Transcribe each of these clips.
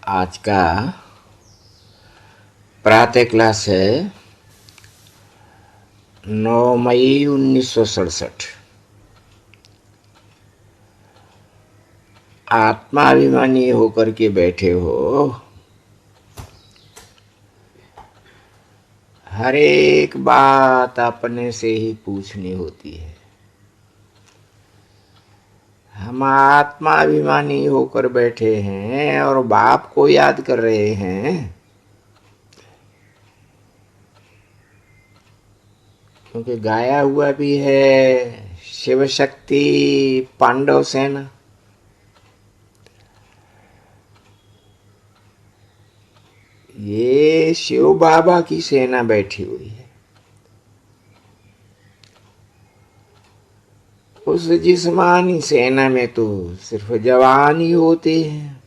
आज का प्रातः क्लास है 9 मई 1967। आत्माभिमानी होकर के बैठे हो, हर एक बात अपने से ही पूछनी होती है। हम आत्माभिमानी होकर बैठे हैं और बाप को याद कर रहे हैं, क्योंकि गाया हुआ भी है शिव शक्ति पांडव सेना। ये शिव बाबा की सेना बैठी हुई है। उस जिस्मानी सेना में तो सिर्फ जवान ही होते हैं,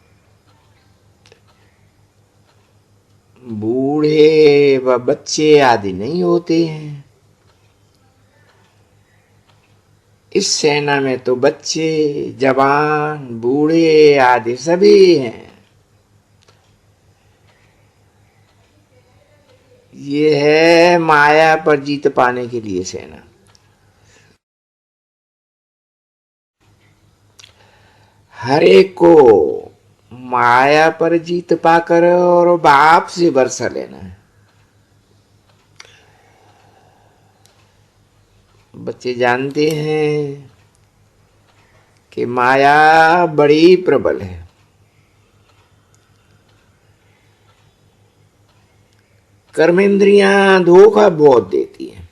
बूढ़े व बच्चे आदि नहीं होते हैं। इस सेना में तो बच्चे, जवान, बूढ़े आदि सभी हैं। ये है माया पर जीत पाने के लिए सेना। हर एक को माया पर जीत पाकर और बाप से बरसा लेना है। बच्चे जानते हैं कि माया बड़ी प्रबल है। कर्मेंद्रियां धोखा बहुत देती हैं।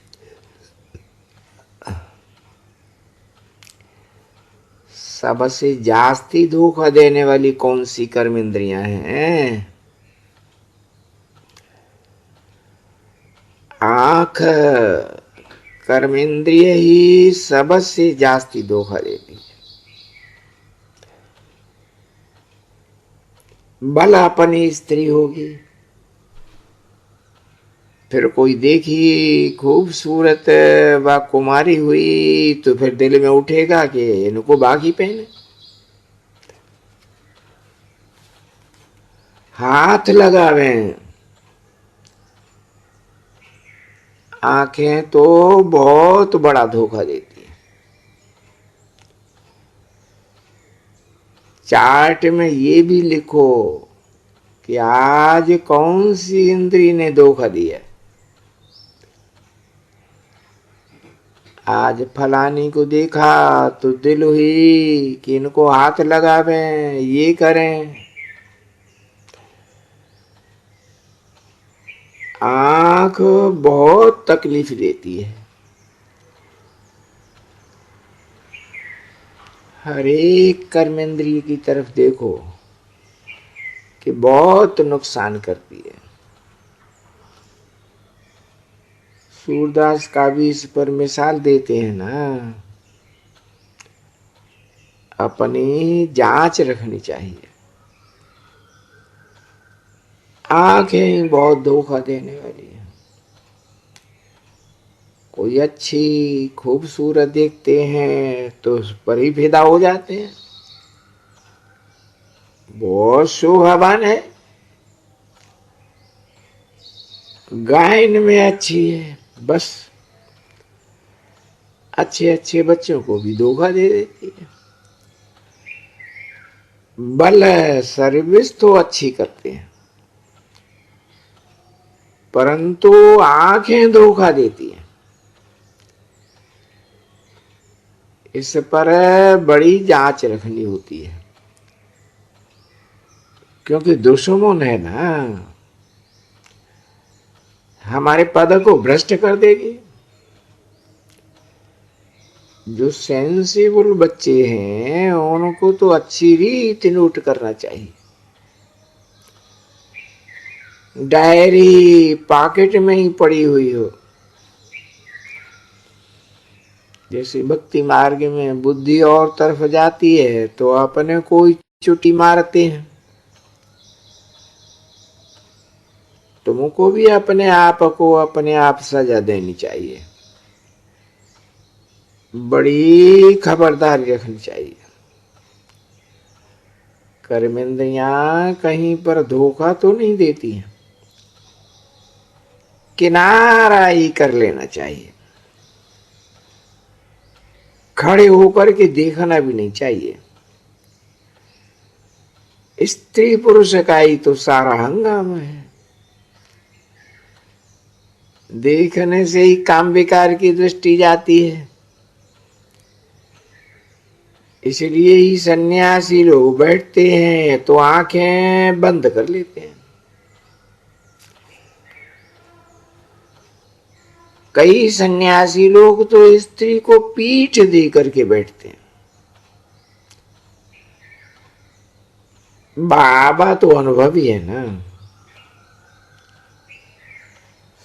सबसे जास्ती धोखा देने वाली कौन सी कर्मेंद्रियां हैं? आंख कर्मेंद्रिय ही सबसे जास्ती धोखा देती है। भला अपनी स्त्री होगी, फिर कोई देखी खूबसूरत व कुमारी हुई तो फिर दिल में उठेगा कि इनको बागी पहने। हाथ लगावे, आंखें तो बहुत बड़ा धोखा देती है। चार्ट में ये भी लिखो कि आज कौन सी इंद्री ने धोखा दिया। आज फलानी को देखा तो दिल हुई कि इनको हाथ लगावें, ये करें। आंख बहुत तकलीफ देती है। हर एक कर्मेंद्रिय की तरफ देखो कि बहुत नुकसान करती है। सूरदास का भी इस पर मिसाल देते हैं ना, अपनी जांच रखनी चाहिए। आंखें बहुत धोखा देने वाली है। कोई अच्छी खूबसूरत देखते हैं तो उस पर ही फिदा हो जाते हैं। बहुत शोभावान है, गायन में अच्छी है, बस अच्छे अच्छे बच्चों को भी धोखा दे देती है। बल सर्विस तो अच्छी करते हैं, परंतु आंखें धोखा देती हैं। इस पर बड़ी जांच रखनी होती है, क्योंकि दुश्मन है ना, हमारे पद को भ्रष्ट कर देगी। जो सेंसिबल बच्चे हैं उनको तो अच्छी रीत नोट करना चाहिए। डायरी पॉकेट में ही पड़ी हुई हो, जैसे भक्ति मार्ग में बुद्धि और तरफ जाती है तो अपने को ही चुटी मारते हैं। तुमको भी अपने आप को अपने आप सजा देनी चाहिए, बड़ी खबरदारी रखनी चाहिए। कर्मेंद्रियां कहीं पर धोखा तो नहीं देती हैं। किनारा ही कर लेना चाहिए, खड़े होकर के देखना भी नहीं चाहिए। स्त्री पुरुष का ही तो सारा हंगामा है। देखने से ही काम विकार की दृष्टि जाती है। इसलिए ही सन्यासी लोग बैठते हैं तो आंखें बंद कर लेते हैं। कई सन्यासी लोग तो स्त्री को पीठ दे करके बैठते हैं। बाबा तो अनुभवी है ना।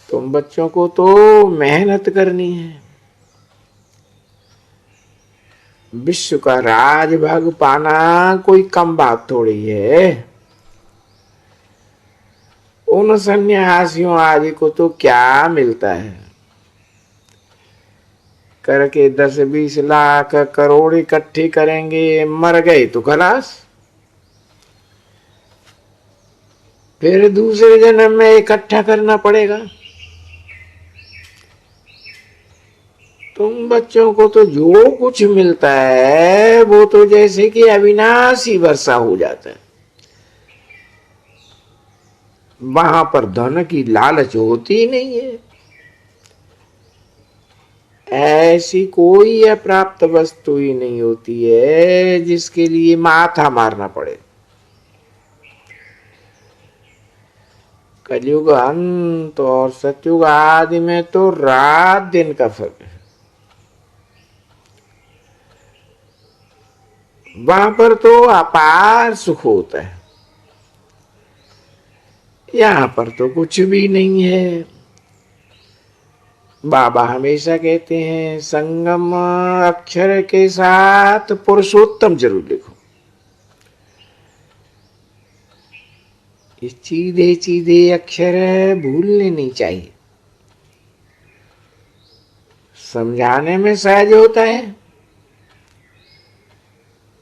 तुम बच्चों को तो मेहनत करनी है। विश्व का राजभाग पाना कोई कम बात थोड़ी है। उन सन्यासियों आदि को तो क्या मिलता है, करके 10-20 लाख करोड़ इकट्ठे करेंगे, मर गए तो खलास। फिर दूसरे जन्म में इकट्ठा करना पड़ेगा। तुम बच्चों को तो जो कुछ मिलता है वो तो जैसे कि अविनाशी वर्षा हो जाता है। वहां पर धन की लालच होती ही नहीं है। ऐसी कोई अप्राप्त वस्तु ही नहीं होती है जिसके लिए माथा मारना पड़े। कलयुग अंत और सतयुग आदि में तो रात दिन का फर्क है। वहां पर तो अपार सुख होता है, यहां पर तो कुछ भी नहीं है। बाबा हमेशा कहते हैं संगम अक्षर के साथ पुरुषोत्तम जरूर लिखो। ये सीधे सीधे अक्षर भूलने नहीं चाहिए। समझाने में सहज होता है।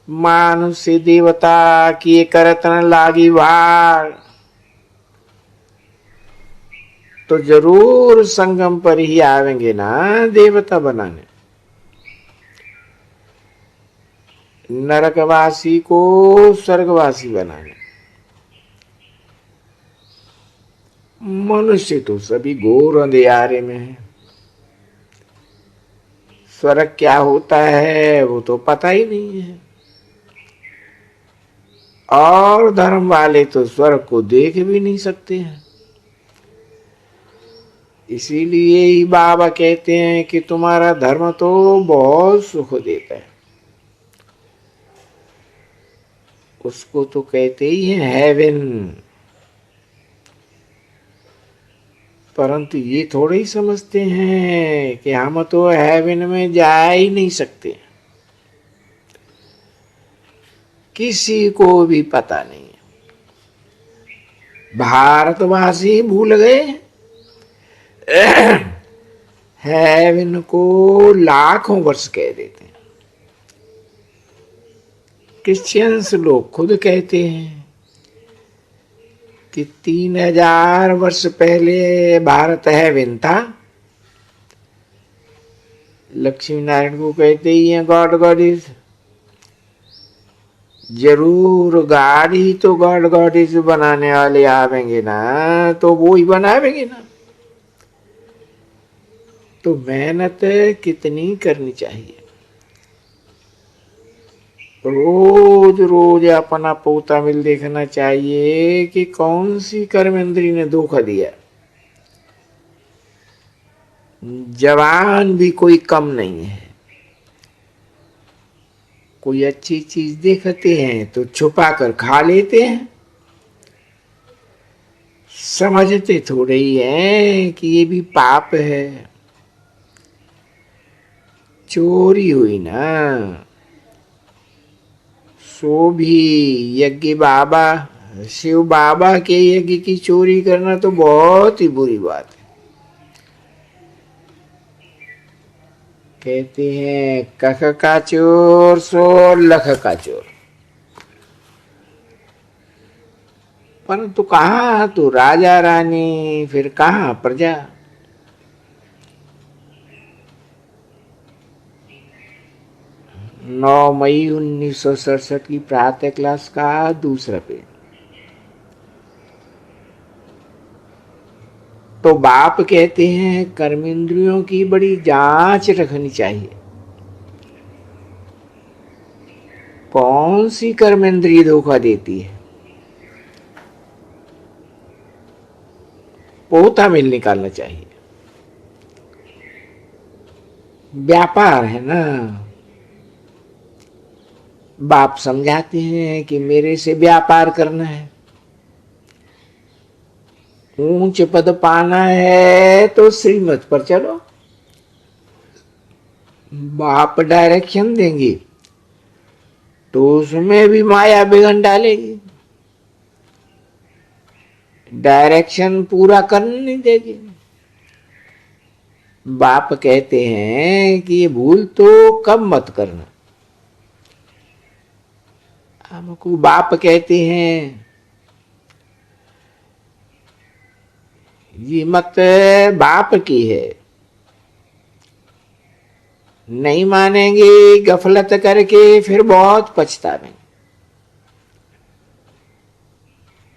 मानुष्य देवता किए करत न लागी वार, तो जरूर संगम पर ही आवेंगे ना देवता बनाने। नरकवासी को स्वर्गवासी बनाने। मनुष्य तो सभी घोर अंधियारे में है। स्वर्ग क्या होता है वो तो पता ही नहीं है। और धर्म वाले तो स्वर्ग को देख भी नहीं सकते हैं। इसीलिए ही बाबा कहते हैं कि तुम्हारा धर्म तो बहुत सुख देता है। उसको तो कहते ही हैं हेवन। परंतु ये थोड़े ही समझते हैं कि हम तो हेवन में जा ही नहीं सकते। किसी को भी पता नहीं है। भारतवासी भूल गए हेवन को लाखों वर्ष कह देते हैं। क्रिश्चियंस लोग खुद कहते हैं कि 3000 वर्ष पहले भारत हेवन था। लक्ष्मी नारायण को कहते ही हैं गॉड गॉडिस। जरूर गाड़ी तो गॉड गॉडिस बनाने वाले आवेंगे ना, तो वो ही बनावेंगे ना। तो मेहनत कितनी करनी चाहिए। रोज रोज अपना पोता मिल देखना चाहिए कि कौन सी कर्मेंद्री ने धोखा दिया। जवान भी कोई कम नहीं है। कोई अच्छी चीज देखते हैं तो छुपा कर खा लेते हैं। समझते थोड़े ही हैं कि ये भी पाप है। चोरी हुई ना, सो भी यज्ञ बाबा शिव बाबा के यज्ञ की चोरी करना तो बहुत ही बुरी बात है। कहते हैं कख का चोर सो लख का चोर। परंतु कहाँ तो राजा रानी, फिर कहाँ प्रजा। 9 मई 1967 की प्रातः क्लास का दूसरा पेज। तो बाप कहते हैं कर्मेंद्रियों की बड़ी जांच रखनी चाहिए। कौन सी कर्मेंद्रिय धोखा देती है? पोता मिल निकालना चाहिए। व्यापार है ना। बाप समझाते हैं कि मेरे से व्यापार करना है, ऊंच पद पाना है तो श्रीमत पर चलो। बाप डायरेक्शन देंगे तो उसमें भी माया बिगन डालेगी, डायरेक्शन पूरा करने नहीं देगी। बाप कहते हैं कि ये भूल तो कब मत करना। हमको बाप कहते हैं ये मत बाप की है, नहीं मानेंगे गफलत करके फिर बहुत पछतावेंगे।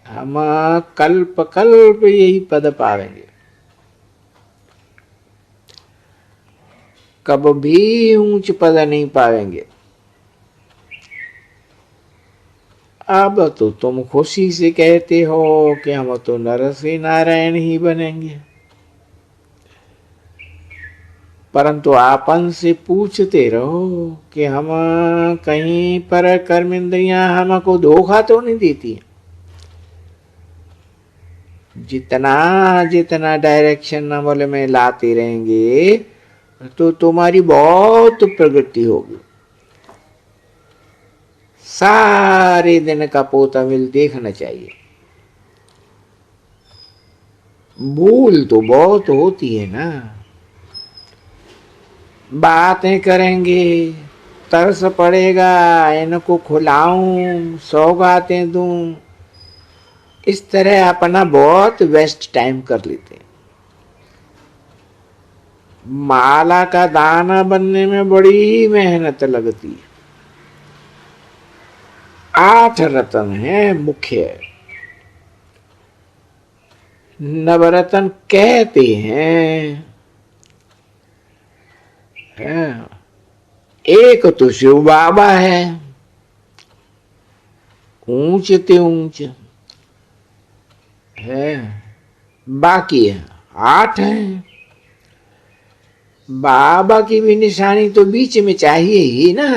हम कल्प कल्प यही पद पावेंगे, कब भी ऊंच पद नहीं पावेंगे। अब तो तुम खुशी से कहते हो कि हम तो नर से नारायण ही बनेंगे, परंतु आपन से पूछते रहो कि हम कहीं पर कर्मेंद्रियां हमको धोखा तो नहीं देती। जितना जितना डायरेक्शन अमल में लाते रहेंगे तो तुम्हारी बहुत प्रगति होगी। सारे दिन का पोता मिल देखना चाहिए। भूल तो बहुत होती है ना, बातें करेंगे, तरस पड़ेगा, इनको खिलाऊं, सौगातें दूं, इस तरह अपना बहुत वेस्ट टाइम कर लेते हैं। माला का दाना बनने में बड़ी मेहनत लगती है। 8 रत्न है मुख्य, नवरत्न कहते हैं। एक तो शिव बाबा है, ऊंच ते ऊंच है, बाकी है 8 है। बाबा की भी निशानी तो बीच में चाहिए ही ना।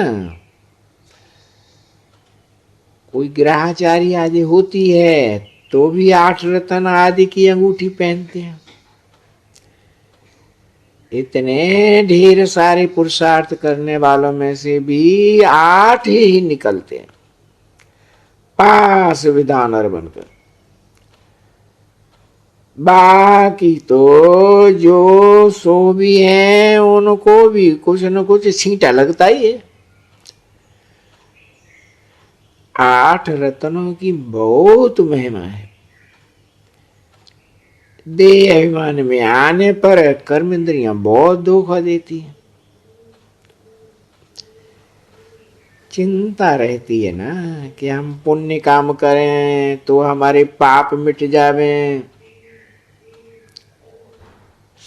कोई ग्रहाचारी आदि होती है तो भी 8 रत्न आदि की अंगूठी पहनते हैं। इतने ढेर सारे पुरुषार्थ करने वालों में से भी 8 ही निकलते हैं पास विधानर बनकर। बाकी तो जो सो भी हैं उनको भी कुछ न कुछ छींटा लगता ही है। 8 रत्नों की बहुत महिमा है। देह अभिमान में आने पर कर्म इंद्रियां बहुत धोखा देती है। चिंता रहती है ना कि हम पुण्य काम करें तो हमारे पाप मिट जावे।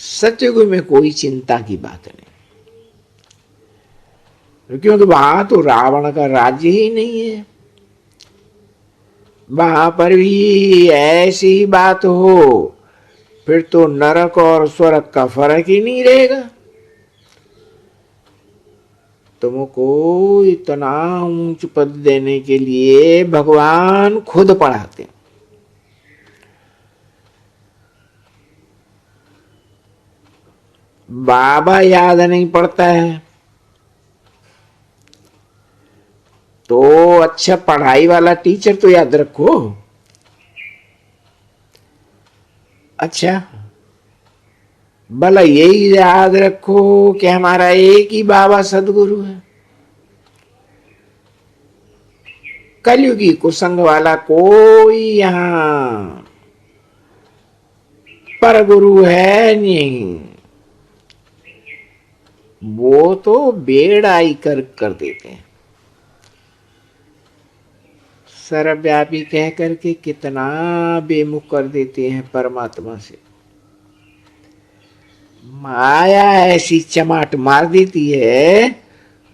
सतयुग में कोई चिंता की बात नहीं, क्योंकि वहां तो रावण का राज्य ही नहीं है। वहां पर भी ऐसी ही बात हो फिर तो नरक और स्वर्ग का फर्क ही नहीं रहेगा। तुमको इतना ऊंच पद देने के लिए भगवान खुद पढ़ाते हैं। बाबा याद नहीं पड़ता है तो अच्छा पढ़ाई वाला टीचर तो याद रखो। अच्छा भला यही याद रखो कि हमारा एक ही बाबा सदगुरु है। कलयुगी कुसंग वाला कोई यहाँ पर गुरु है नहीं, वो तो बेड़ाई कर देते हैं। सर्वव्यापी कह करके कितना बेमुख कर देते हैं परमात्मा से। माया ऐसी चमाट मार देती है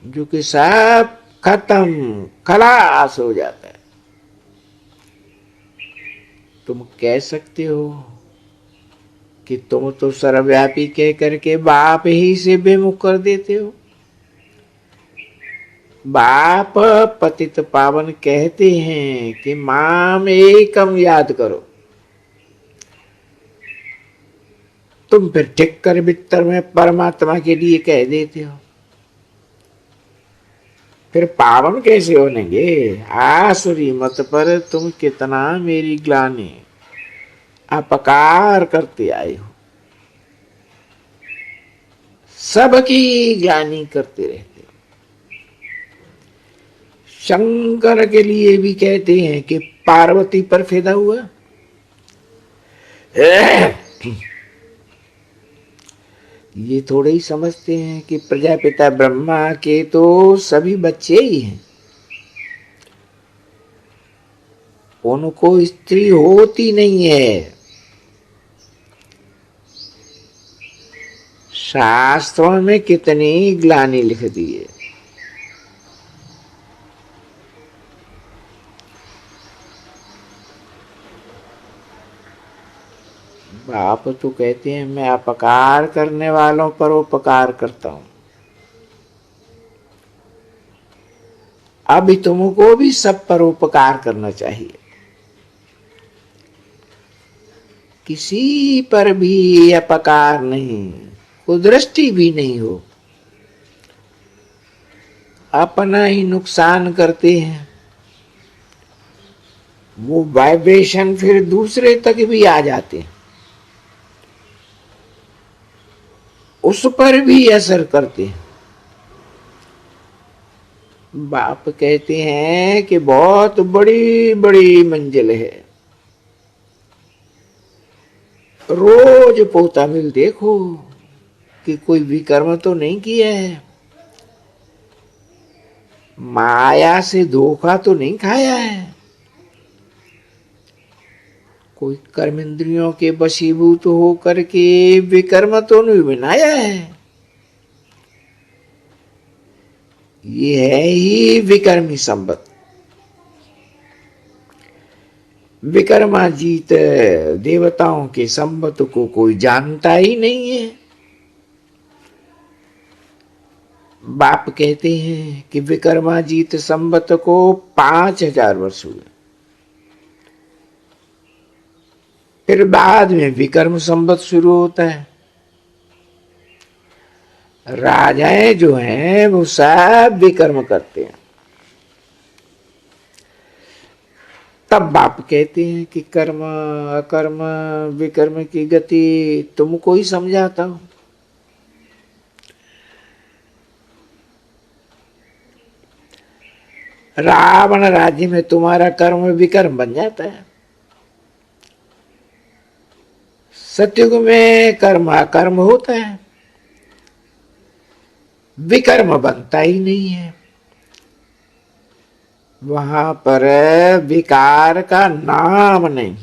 जो कि सब खत्म खलास हो जाता है। तुम कह सकते हो कि तुम तो सर्वव्यापी कह करके बाप ही से बेमुख कर देते हो। बाप पतित पावन कहते हैं कि माम एकम याद करो। तुम फिर ठिक्कर बित्तर में परमात्मा के लिए कह देते हो, फिर पावन कैसे होनेंगे? आसुरी मत पर तुम कितना मेरी ग्लानि अपकार करते आए हो, सबकी ग्लानि करते रहते हो। शंकर के लिए भी कहते हैं कि पार्वती पर फिदा हुआ। ये थोड़े ही समझते हैं कि प्रजापिता ब्रह्मा के तो सभी बच्चे ही हैं, उनको स्त्री होती नहीं है। शास्त्रों में कितनी ग्लानि लिख दी है। बाप तो कहते हैं मैं अपकार करने वालों पर उपकार करता हूं। अभी तुमको भी सब पर उपकार करना चाहिए, किसी पर भी अपकार नहीं, कुदृष्टि भी नहीं हो। अपना ही नुकसान करते हैं, वो वाइब्रेशन फिर दूसरे तक भी आ जाते हैं, उस पर भी असर करते हैं। बाप कहते हैं कि बहुत बड़ी बड़ी मंजिल है, रोज पोता मिल देखो कि कोई विकर्म तो नहीं किया है, माया से धोखा तो नहीं खाया है, कोई कर्म इंद्रियों के वशीभूत होकर के विकर्म तो नहीं बनाया है। ये है ही विकर्मी संबत। विकर्माजीत देवताओं के संबत को कोई जानता ही नहीं है। बाप कहते हैं कि विकर्माजीत संबत को 5000 वर्ष हुए, फिर बाद में विकर्म संबत शुरू होता है। राजाएं जो हैं वो सब विकर्म करते हैं। तब बाप कहते हैं कि कर्म अकर्म विकर्म की गति तुमको ही समझाता हूं। रावण राज्य में तुम्हारा कर्म विकर्म बन जाता है, सतयुग में कर्म अकर्म होता है, विकर्म बनता ही नहीं है। वहां पर विकार का नाम नहीं।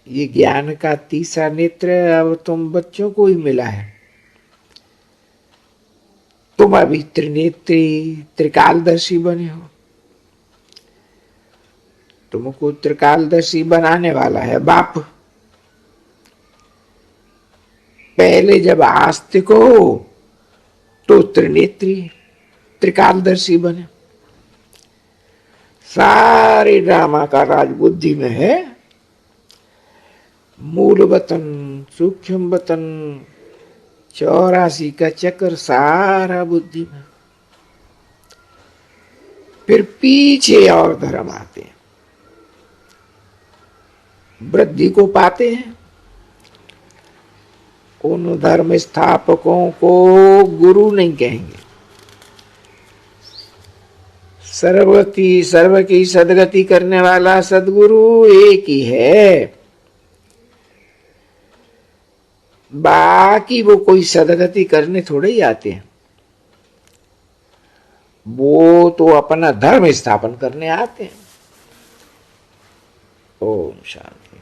ये ज्ञान का तीसरा नेत्र अब तुम बच्चों को ही मिला है। तुम अभी त्रिनेत्री त्रिकालदर्शी बने हो, तुमको त्रिकालदर्शी बनाने वाला है बाप। पहले जब आस्तिक हो तो त्रिनेत्री त्रिकालदर्शी बने। सारे ड्रामा का राज बुद्धि में है। मूल वतन सूक्ष्म वतन 84 का चक्र सारा बुद्धि में। फिर पीछे और धर्म आते हैं, वृद्धि को पाते हैं। उन धर्म स्थापकों को गुरु नहीं कहेंगे, सर्व की सदगति करने वाला सदगुरु एक ही है। बाकी वो कोई सदगति करने थोड़े ही आते हैं, वो तो अपना धर्म स्थापन करने आते हैं। ओम शांति।